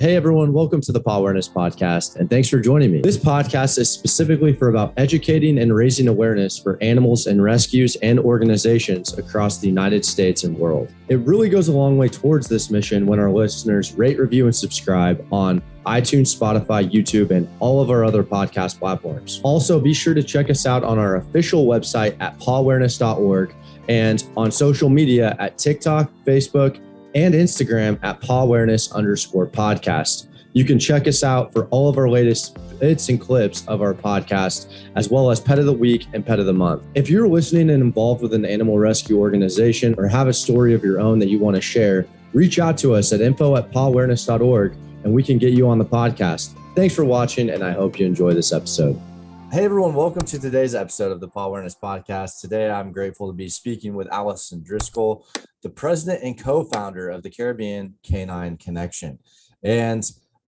Hey everyone, welcome to the Pawareness Podcast, and thanks for joining me. This podcast is specifically for about educating and raising awareness for animals and rescues and organizations across the United States and world. It really goes a long way towards this mission when our listeners rate, review, and subscribe on iTunes, Spotify, YouTube, and all of our other podcast platforms. Also, be sure to check us out on our official website at pawareness.org and on social media at TikTok, Facebook, and Instagram at Pawareness_podcast. You can check us out for all of our latest bits and clips of our podcast, as well as Pet of the Week and Pet of the Month. If you're listening and involved with an animal rescue organization or have a story of your own that you want to share, reach out to us at info@pawareness.org and we can get you on the podcast. Thanks for watching, and I hope you enjoy this episode. Hey everyone, welcome to today's episode of the Pawareness Podcast. Today I'm grateful to be speaking with Alison Driscoll, the president and co-founder of the Caribbean Canine Connection. And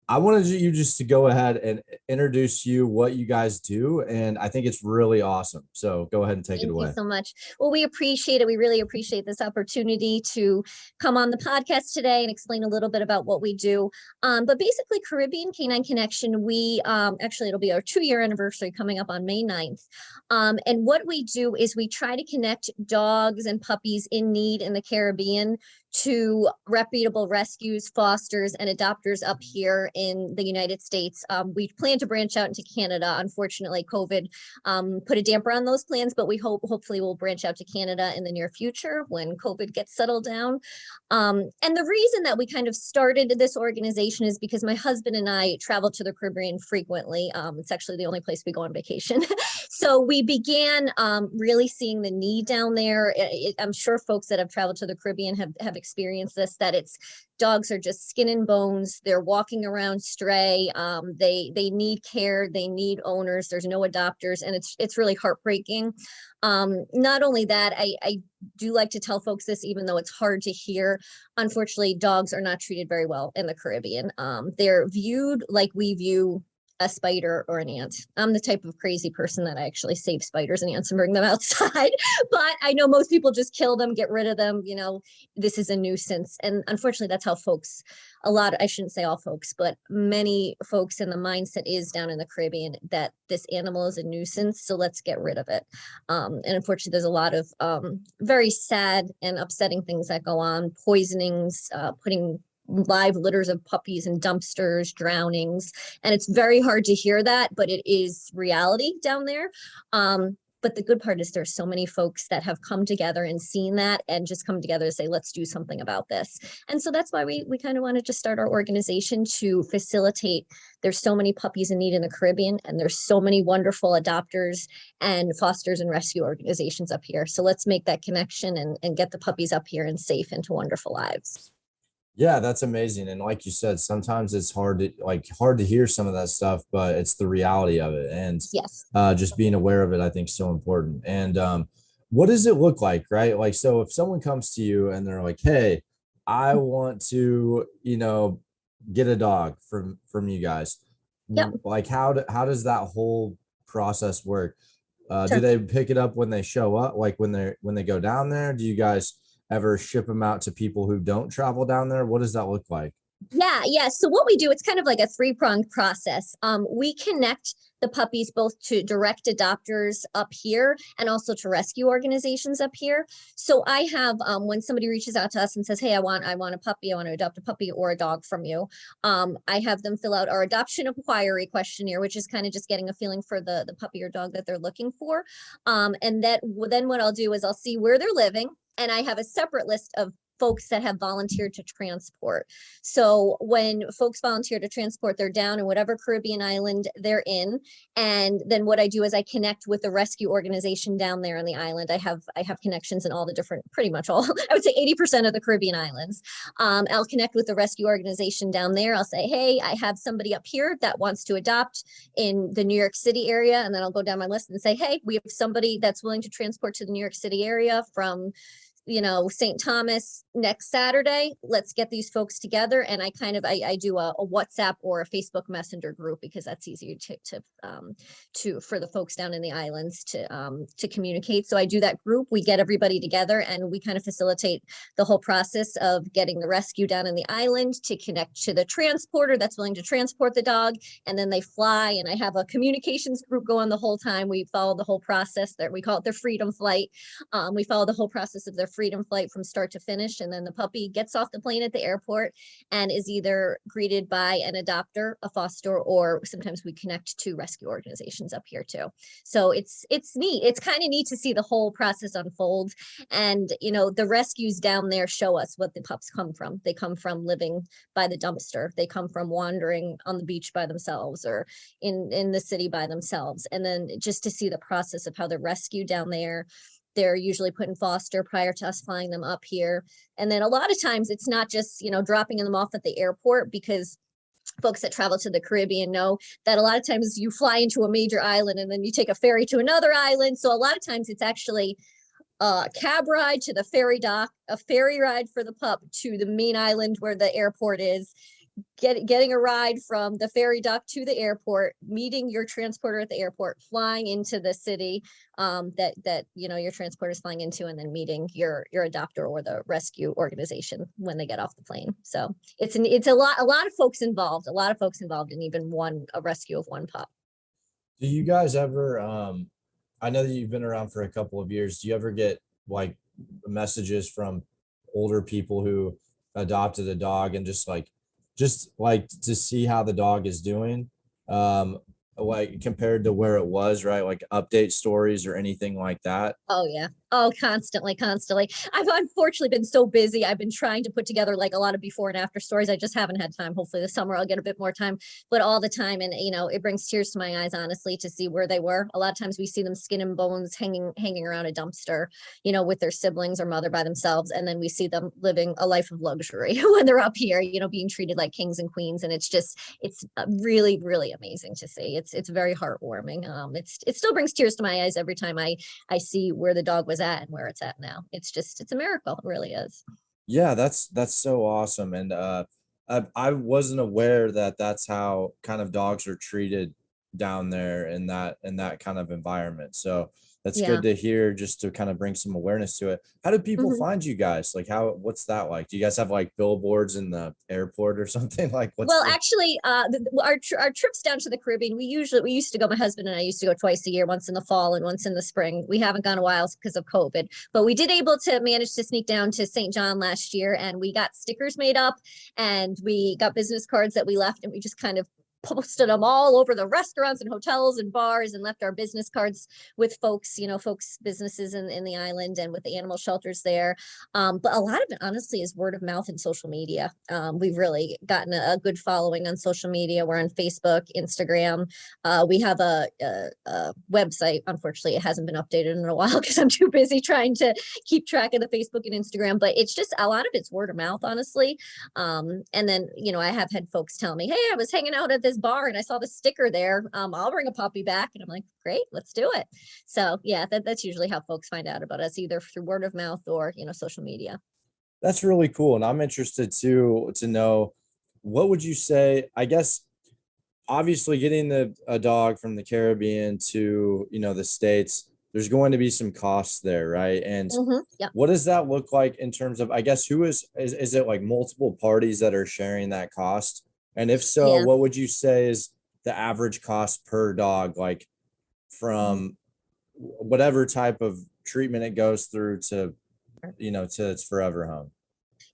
I wanted you just to go ahead and introduce you, what you guys do, and I think it's really awesome. So go ahead and take it away. Thank you so much. Well, we appreciate it. We really appreciate this opportunity to come on the podcast today and explain a little bit about what we do. But basically, Caribbean Canine Connection, we actually, it'll be our 2-year anniversary coming up on May 9th. And what we do is we try to connect dogs and puppies in need in the Caribbean to reputable rescues, fosters, and adopters up here in the United States. We plan to branch out into Canada. Unfortunately, COVID put a damper on those plans, but we hopefully we'll branch out to Canada in the near future when COVID gets settled down. And the reason that we kind of started this organization is because my husband and I travel to the Caribbean frequently. It's actually the only place we go on vacation. So we began really seeing the need down there. I'm sure folks that have traveled to the Caribbean have experienced this, that it's dogs are just skin and bones. They're walking around stray. They need care. They need owners. There's no adopters, and it's really heartbreaking. Not only that, I do like to tell folks this, even though it's hard to hear. Unfortunately, dogs are not treated very well in the Caribbean. They're viewed like we view a spider or an ant. I'm the type of crazy person that I actually save spiders and ants and bring them outside, but I know most people just kill them, get rid of them. You know, this is a nuisance. And unfortunately, that's how folks, I shouldn't say all folks, but many folks in the mindset is down in the Caribbean that this animal is a nuisance, so let's get rid of it. And unfortunately, there's a lot of very sad and upsetting things that go on, poisonings, putting live litters of puppies in dumpsters, drownings. And it's very hard to hear that, but it is reality down there. But the good part is there's so many folks that have come together and seen that and just come together to say, let's do something about this. And so that's why we kind of wanted to start our organization to facilitate. There's so many puppies in need in the Caribbean, and there's so many wonderful adopters and fosters and rescue organizations up here. So let's make that connection and get the puppies up here and safe into wonderful lives. Yeah, that's amazing. And like you said, sometimes it's hard to hear some of that stuff, but it's the reality of it. And yes, just being aware of it, I think, is so important. And what does it look like, right? Like, so if someone comes to you and they're like, hey, I want to, get a dog from you guys. Yep. Like, how does that whole process work? Sure. Do they pick it up when they show up? Like when they go down there? Do you guys ever ship them out to people who don't travel down there? What does that look like? Yeah. So what we do, it's kind of like a 3-pronged process. We connect the puppies both to direct adopters up here and also to rescue organizations up here. So I have, when somebody reaches out to us and says, hey, I want a puppy, I want to adopt a puppy or a dog from you. I have them fill out our adoption inquiry questionnaire, which is kind of just getting a feeling for the puppy or dog that they're looking for. And then what I'll do is I'll see where they're living. And I have a separate list of folks that have volunteered to transport. So when folks volunteer to transport, they're down in whatever Caribbean island they're in. And then what I do is I connect with the rescue organization down there on the island. I have connections in all the different, pretty much all, I would say 80% of the Caribbean islands. I'll connect with the rescue organization down there. I'll say, hey, I have somebody up here that wants to adopt in the New York City area. And then I'll go down my list and say, hey, we have somebody that's willing to transport to the New York City area from St. Thomas next Saturday, let's get these folks together. And I do a WhatsApp or a Facebook Messenger group, because that's easier for the folks down in the islands to communicate. So I do that group. We get everybody together and we kind of facilitate the whole process of getting the rescue down in the island to connect to the transporter that's willing to transport the dog. And then they fly, and I have a communications group going the whole time. We follow the whole process that we call it the freedom flight. We follow the whole process of their freedom flight from start to finish. And then the puppy gets off the plane at the airport and is either greeted by an adopter, a foster, or sometimes we connect to rescue organizations up here too. So it's neat. It's kind of neat to see the whole process unfold. And, the rescues down there show us what the pups come from. They come from living by the dumpster. They come from wandering on the beach by themselves or in the city by themselves. And then just to see the process of how they're rescued down there. They're usually put in foster prior to us flying them up here. And then a lot of times it's not just, dropping them off at the airport, because folks that travel to the Caribbean know that a lot of times you fly into a major island and then you take a ferry to another island. So a lot of times it's actually a cab ride to the ferry dock, a ferry ride for the pup to the main island where the airport is, getting a ride from the ferry dock to the airport, meeting your transporter at the airport, flying into the city that your transporter is flying into, and then meeting your adopter or the rescue organization when they get off the plane. So it's a lot of folks involved, in even a rescue of one pup. Do you guys ever, I know that you've been around for a couple of years, do you ever get like messages from older people who adopted a dog and just like to see how the dog is doing, like compared to where it was, right? Like update stories or anything like that? Oh yeah. Oh, constantly. I've unfortunately been so busy. I've been trying to put together like a lot of before and after stories. I just haven't had time. Hopefully this summer I'll get a bit more time, but all the time. And, it brings tears to my eyes, honestly, to see where they were. A lot of times we see them skin and bones hanging around a dumpster, with their siblings or mother by themselves. And then we see them living a life of luxury when they're up here, being treated like kings and queens. And it's really, really amazing to see. It's very heartwarming. It still brings tears to my eyes every time I see where the dog was at and where it's at now. It's a miracle. It really is. Yeah, that's so awesome. And I wasn't aware that that's how kind of dogs are treated down there in that kind of environment. So that's good to hear, just to kind of bring some awareness to it. How do people find you guys? Like what's that like? Do you guys have like billboards in the airport or something? Like actually, our trips down to the Caribbean, we used to go, my husband and I used to go twice a year, once in the fall and once in the spring. We haven't gone a while because of COVID, but we did able to manage to sneak down to St. John last year, and we got stickers made up and we got business cards that we left, and we just kind of posted them all over the restaurants and hotels and bars and left our business cards with folks businesses in the island and with the animal shelters there. But a lot of it honestly is word of mouth and social media. We've really gotten a good following on social media. We're on Facebook, Instagram. We have a website. Unfortunately, it hasn't been updated in a while because I'm too busy trying to keep track of the Facebook and Instagram, but it's just a lot of it's word of mouth, honestly. And then, I have had folks tell me, hey, I was hanging out at this bar and I saw the sticker there. I'll bring a puppy back. And I'm like, great, let's do it. So yeah, that's usually how folks find out about us, either through word of mouth or, social media. That's really cool. And I'm interested to know, what would you say, I guess, obviously getting a dog from the Caribbean to, the States, there's going to be some costs there, right? And what does that look like in terms of, I guess, who is it like multiple parties that are sharing that cost? And if so, what would you say is the average cost per dog, like from whatever type of treatment it goes through to, to its forever home?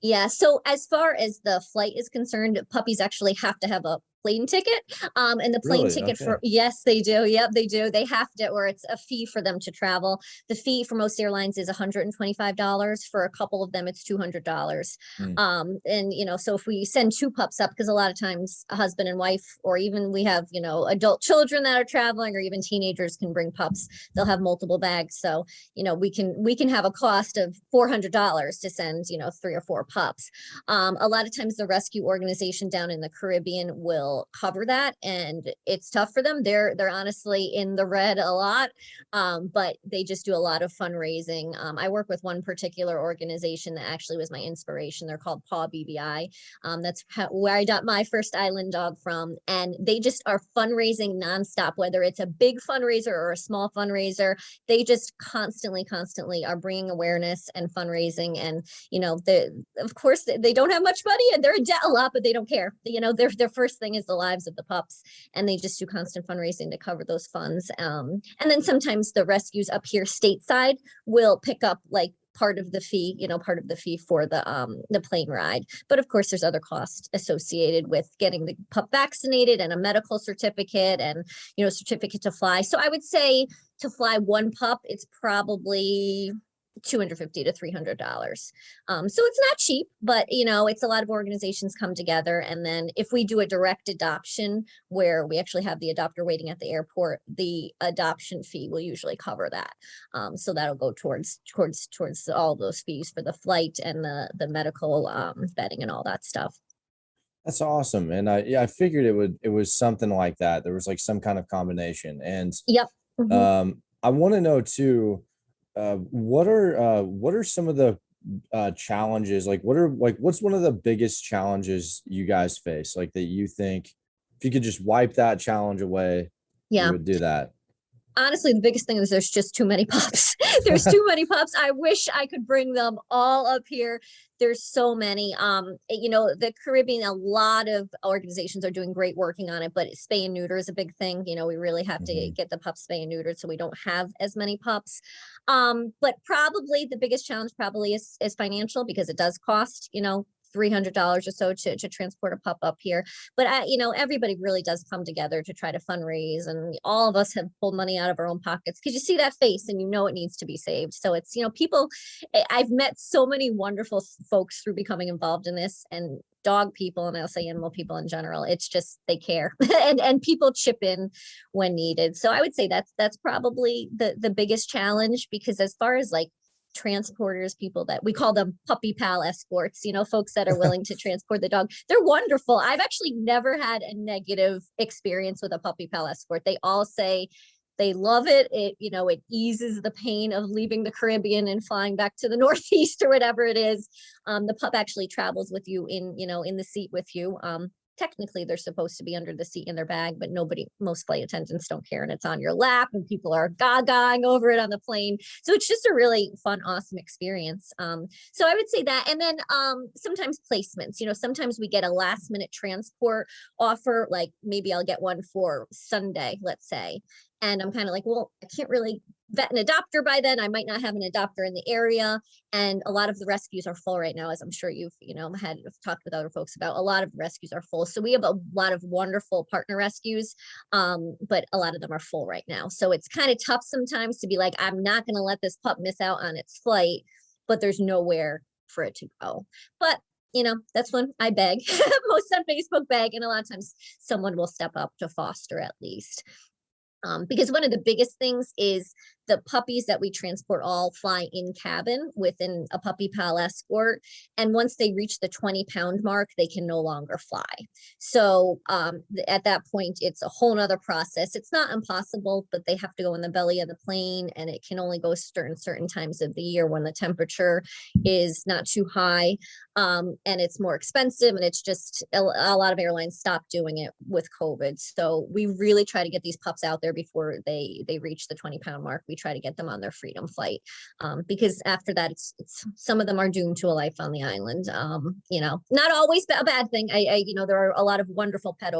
Yeah. So as far as the flight is concerned, puppies actually have to have a plane ticket. And the plane ticket yes, they do. Yep, they do. They have to, or it's a fee for them to travel. The fee for most airlines is $125. For a couple of them, it's $200. And, so if we send two pups up, because a lot of times a husband and wife, or even we have, adult children that are traveling, or even teenagers can bring pups, they'll have multiple bags. So, we can have a cost of $400 to send, 3 or 4 pups. A lot of times the rescue organization down in the Caribbean will will cover that, and it's tough for them. They're honestly in the red a lot, but they just do a lot of fundraising. I work with one particular organization that actually was my inspiration. They're called Paw BBI. That's where I got my first island dog from, and they just are fundraising nonstop, whether it's a big fundraiser or a small fundraiser. They just constantly are bringing awareness and fundraising. And of course they don't have much money and they're in debt a lot, but they don't care. Their first thing is the lives of the pups, and they just do constant fundraising to cover those funds. And then sometimes the rescues up here stateside will pick up like part of the fee for the plane ride. But of course, there's other costs associated with getting the pup vaccinated and a medical certificate and, certificate to fly. So I would say to fly one pup, it's probably $250 to $300. So it's not cheap, but it's a lot of organizations come together. And then if we do a direct adoption where we actually have the adopter waiting at the airport, the adoption fee will usually cover that. So that'll go towards all those fees for the flight and the medical vetting and all that stuff. That's awesome. And I figured it was something like that. There was like some kind of combination. And yep. Mm-hmm. I want to know too, what are some of the challenges? What's one of the biggest challenges you guys face? Like that you think if you could just wipe that challenge away, you would do that? Honestly, the biggest thing is there's just too many pups. There's too many pups. I wish I could bring them all up here. There's so many. The Caribbean, a lot of organizations are doing great working on it, but spay and neuter is a big thing. We really have to get the pups spay and neutered so we don't have as many pups. But probably the biggest challenge probably is financial, because it does cost, $300 or so to transport a pup up here. But everybody really does come together to try to fundraise, and all of us have pulled money out of our own pockets because you see that face and it needs to be saved. So it's people. I've met so many wonderful folks through becoming involved in this, and dog people, and I'll say animal people in general. It's just they care and people chip in when needed. So I would say that's probably the biggest challenge, because as far as like transporters, people that we call them puppy pal escorts, folks that are willing to transport the dog, they're wonderful. I've actually never had a negative experience with a puppy pal escort. They all say they love it. It eases the pain of leaving the Caribbean and flying back to the Northeast or whatever it is. The pup actually travels with you in the seat with you. Technically, they're supposed to be under the seat in their bag, but most flight attendants don't care, and it's on your lap, and people are gagaing over it on the plane. So it's just a really fun, awesome experience. So I would say that. And then sometimes placements, sometimes we get a last minute transport offer, like maybe I'll get one for Sunday, let's say. And I'm kind of like, well, I can't really vet an adopter by then. I might not have an adopter in the area. And a lot of the rescues are full right now, as I'm sure you've, talked with other folks about. A lot of the rescues are full. So we have a lot of wonderful partner rescues, but a lot of them are full right now. So it's kind of tough sometimes to be like, I'm not going to let this pup miss out on its flight, but there's nowhere for it to go. But that's when I beg, post on Facebook, beg, and a lot of times someone will step up to foster at least. Because one of the biggest things is the puppies that we transport all fly in cabin within a puppy pal escort. And once they reach the 20-pound mark, they can no longer fly. So at that point, it's a whole nother process. It's not impossible, but they have to go in the belly of the plane, and it can only go certain times of the year when the temperature is not too high. And it's more expensive, and it's just a lot of airlines stopped doing it with COVID. So we really try to get these pups out there before they reach the 20-pound mark. We try to get them on their freedom flight, because after that, it's some of them are doomed to a life on the island. Not always a bad thing. There are a lot of wonderful pet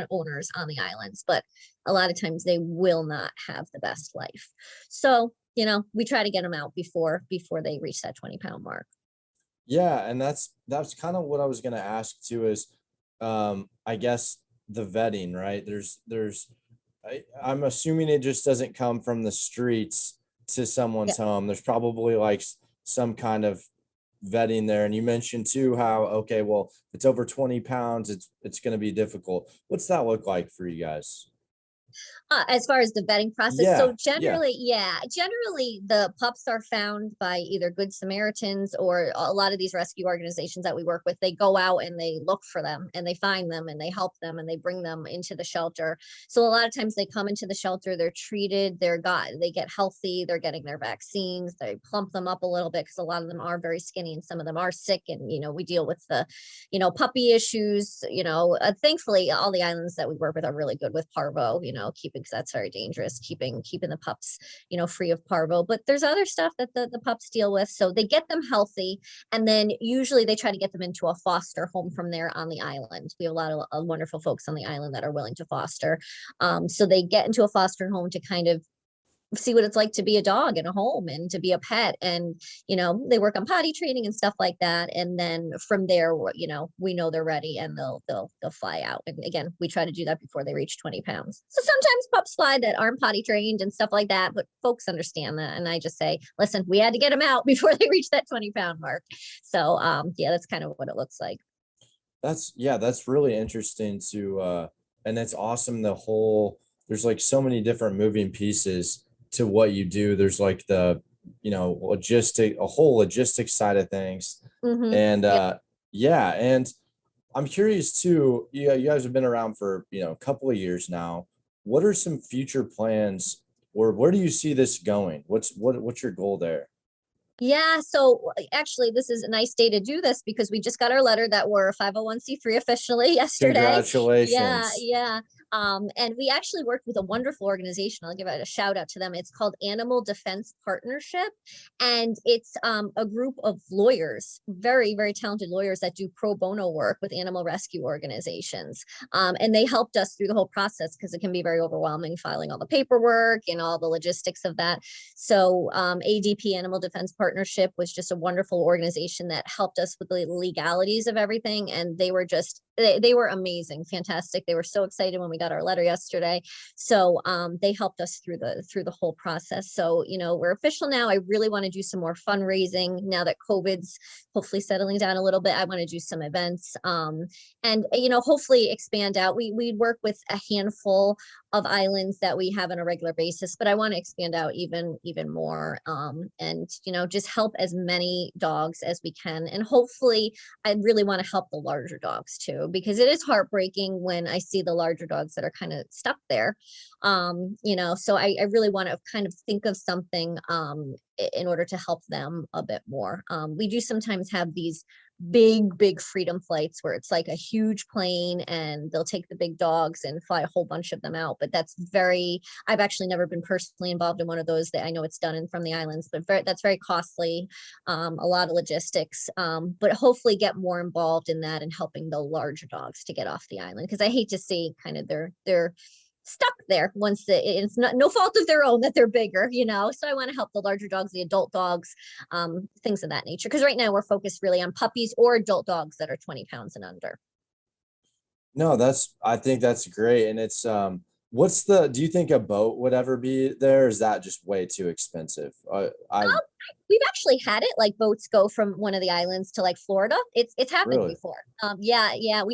owners on the islands, but a lot of times they will not have the best life. So, we try to get them out before they reach that 20-pound mark. Yeah. And that's kind of what I was going to ask too, is, I guess the vetting, right? I'm assuming it just doesn't come from the streets to someone's home. There's probably like some kind of vetting there. And you mentioned too how, okay, well, if it's over 20 pounds, it's going to be difficult. What's that look like for you guys? As far as the vetting process. Yeah, So generally the pups are found by either Good Samaritans or a lot of these rescue organizations that we work with. They go out and they look for them and they find them and they help them and they bring them into the shelter. So a lot of times they come into the shelter, they're treated, they get healthy, they're getting their vaccines, they plump them up a little bit because a lot of them are very skinny and some of them are sick. And, we deal with the, puppy issues, thankfully all the islands that we work with are really good with parvo, keeping, because that's very dangerous, keeping the pups, free of parvo. But there's other stuff that the pups deal with. So they get them healthy. And then usually they try to get them into a foster home from there on the island. We have a lot of wonderful folks on the island that are willing to foster. So they get into a foster home to kind of see what it's like to be a dog in a home and to be a pet. And, they work on potty training and stuff like that. And then from there, we know they're ready and they'll fly out. And again, we try to do that before they reach 20 pounds. So sometimes pups fly that aren't potty trained and stuff like that, but folks understand that. And I just say, listen, we had to get them out before they reach that 20-pound mark. So that's kind of what it looks like. That's really interesting and it's awesome. There's like so many different moving pieces to what you do. There's like the, a whole logistics side of things. Mm-hmm. And and I'm curious too, you guys have been around for, a couple of years now. What are some future plans, or where do you see this going? What's your goal there? Yeah. So actually, this is a nice day to do this because we just got our letter that we're 501c3 officially yesterday. Congratulations. Yeah. And we actually worked with a wonderful organization. I'll give it a shout out to them. It's called Animal Defense Partnership. And it's a group of lawyers, very, very talented lawyers that do pro bono work with animal rescue organizations. And they helped us through the whole process because it can be very overwhelming filing all the paperwork and all the logistics of that. So ADP, Animal Defense Partnership, was just a wonderful organization that helped us with the legalities of everything. And they were they were amazing, fantastic. They were so excited when we got our letter yesterday. So they helped us through the whole process. So, we're official now. I really want to do some more fundraising now that COVID's hopefully settling down a little bit. I want to do some events and, hopefully expand out. We work with a handful of islands that we have on a regular basis, but I want to expand out even more and, just help as many dogs as we can. And hopefully I really want to help the larger dogs too, because it is heartbreaking when I see the larger dogs that are kind of stuck there. So I really want to kind of think of something in order to help them a bit more. We do sometimes have these big freedom flights where it's like a huge plane and they'll take the big dogs and fly a whole bunch of them out. But I've actually never been personally involved in one of those. That I know it's done from the islands, but that's very costly, a lot of logistics, but hopefully get more involved in that and helping the larger dogs to get off the island. Cause I hate to see kind of they're stuck there once it's no fault of their own that they're bigger, so I want to help the larger dogs, the adult dogs, things of that nature, because right now we're focused really on puppies or adult dogs that are 20 pounds and under. No, I think that's great. And it's do you think a boat would ever be there? Or is that just way too expensive? We've actually had it, like boats go from one of the islands to like Florida. It's happened Really? before. We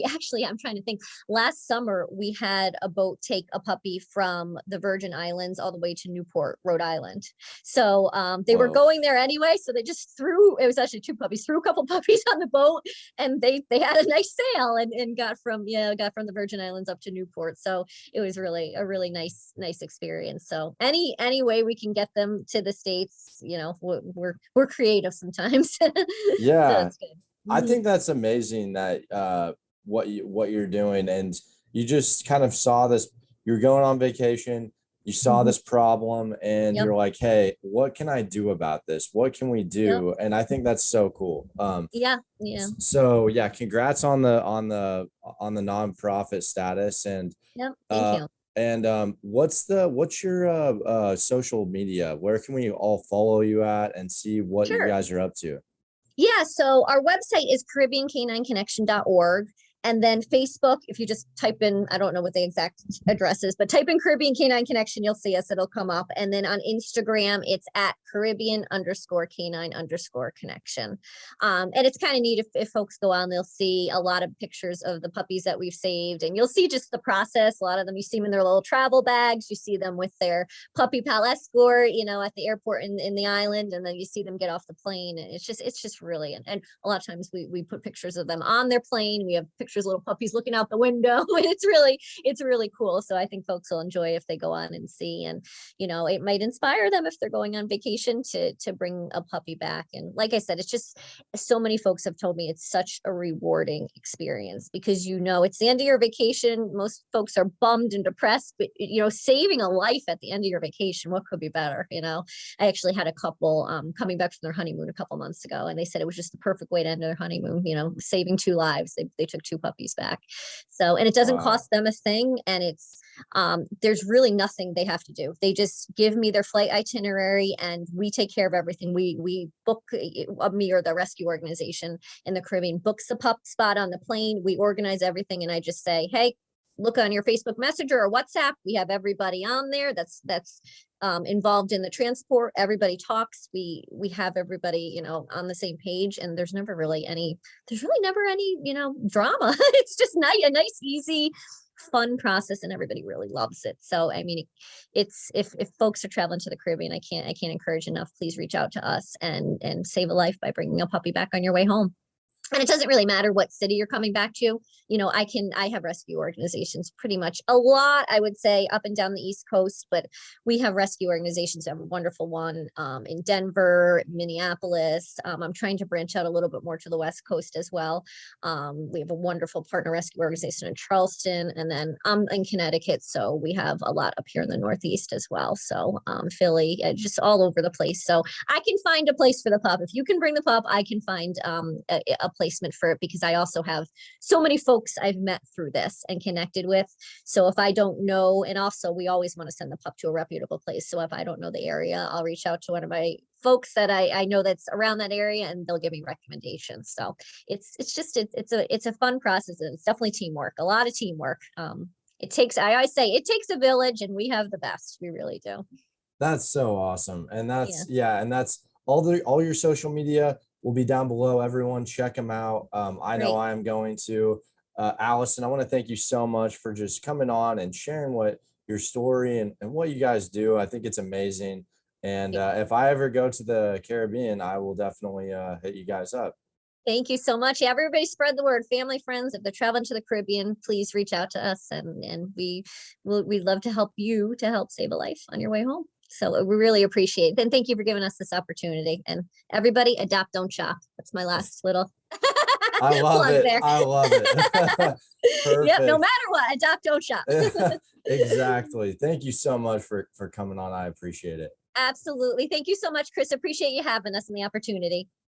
actually, I'm trying to think, last summer we had a boat take a puppy from the Virgin Islands all the way to Newport, Rhode Island. So they were going there anyway. So they just it was actually two puppies, threw a couple puppies on the boat, and they had a nice sail and got from the Virgin Islands up to Newport. So it was really a really nice experience. So any way we can get them to the States, we're creative sometimes. Yeah. So that's good. I think that's amazing that what you're doing, and you just kind of saw this. You're going on vacation, you saw this problem, and you're like, hey, what can I do about this? What can we do? And I think that's so cool. So yeah, congrats on the nonprofit status. And thank you. And what's your social media? Where can we all follow you at and see what you guys are up to? Yeah, so our website is CaribbeanCanineConnection.org. And then Facebook, if you just type in, I don't know what the exact address is, but type in Caribbean Canine Connection, you'll see us, it'll come up. And then on Instagram, it's at Caribbean_Canine_Connection. And it's kind of neat if folks go on, they'll see a lot of pictures of the puppies that we've saved, and you'll see just the process. A lot of them, you see them in their little travel bags, you see them with their puppy pal escort, at the airport in the island, and then you see them get off the plane. And it's just really, and a lot of times we put pictures of them on their plane. We have pictures of little puppies looking out the window. It's really cool. So I think folks will enjoy if they go on and see, and it might inspire them if they're going on vacation to bring a puppy back. And like I said, it's just, so many folks have told me it's such a rewarding experience, because it's the end of your vacation. Most folks are bummed and depressed, but saving a life at the end of your vacation, what could be better? I actually had a couple coming back from their honeymoon a couple months ago, and they said it was just the perfect way to end their honeymoon, saving 2 lives. They took 2 puppies back. So, and it doesn't cost them a thing, and it's there's really nothing they have to do. They just give me their flight itinerary, and we take care of everything. We book, me or the rescue organization in the Caribbean books the pup spot on the plane. We organize everything, and I just say, hey, look on your Facebook Messenger or WhatsApp. We have everybody on there that's involved in the transport. Everybody talks. We have everybody, on the same page, and there's never really any drama. It's just a nice, easy, fun process, and everybody really loves it. So, I mean, it's, if folks are traveling to the Caribbean, I can't encourage enough, please reach out to us and save a life by bringing a puppy back on your way home. And it doesn't really matter what city you're coming back to. I have rescue organizations pretty much a lot, I would say, up and down the East Coast, but we have rescue organizations. I have a wonderful one in Denver, Minneapolis. I'm trying to branch out a little bit more to the West Coast as well. We have a wonderful partner rescue organization in Charleston, and then I'm in Connecticut, so we have a lot up here in the Northeast as well. So Philly, just all over the place. So I can find a place for the pup. If you can bring the pup, I can find a placement for it, because I also have so many folks I've met through this and connected with. So if I don't know, and also we always want to send the pup to a reputable place. So if I don't know the area, I'll reach out to one of my folks that I know that's around that area, and they'll give me recommendations. So it's a fun process, and it's definitely teamwork, a lot of teamwork. I always say it takes a village, and we have the best. We really do. That's so awesome. And that's, and that's all your social media will be down below. Everyone check them out. I know I am going to. Alison, I want to thank you so much for just coming on and sharing what your story and what you guys do. I think it's amazing. And if I ever go to the Caribbean, I will definitely hit you guys up. Thank you so much. Everybody spread the word. Family, friends, if they're traveling to the Caribbean, please reach out to us, and we'd love to help you to help save a life on your way home. So we really appreciate it. And thank you for giving us this opportunity. And everybody, adopt, don't shop. That's my last little I love it. There. I love it. Yep, no matter what, adopt, don't shop. Exactly. Thank you so much for coming on. I appreciate it. Absolutely. Thank you so much, Kris. Appreciate you having us and the opportunity.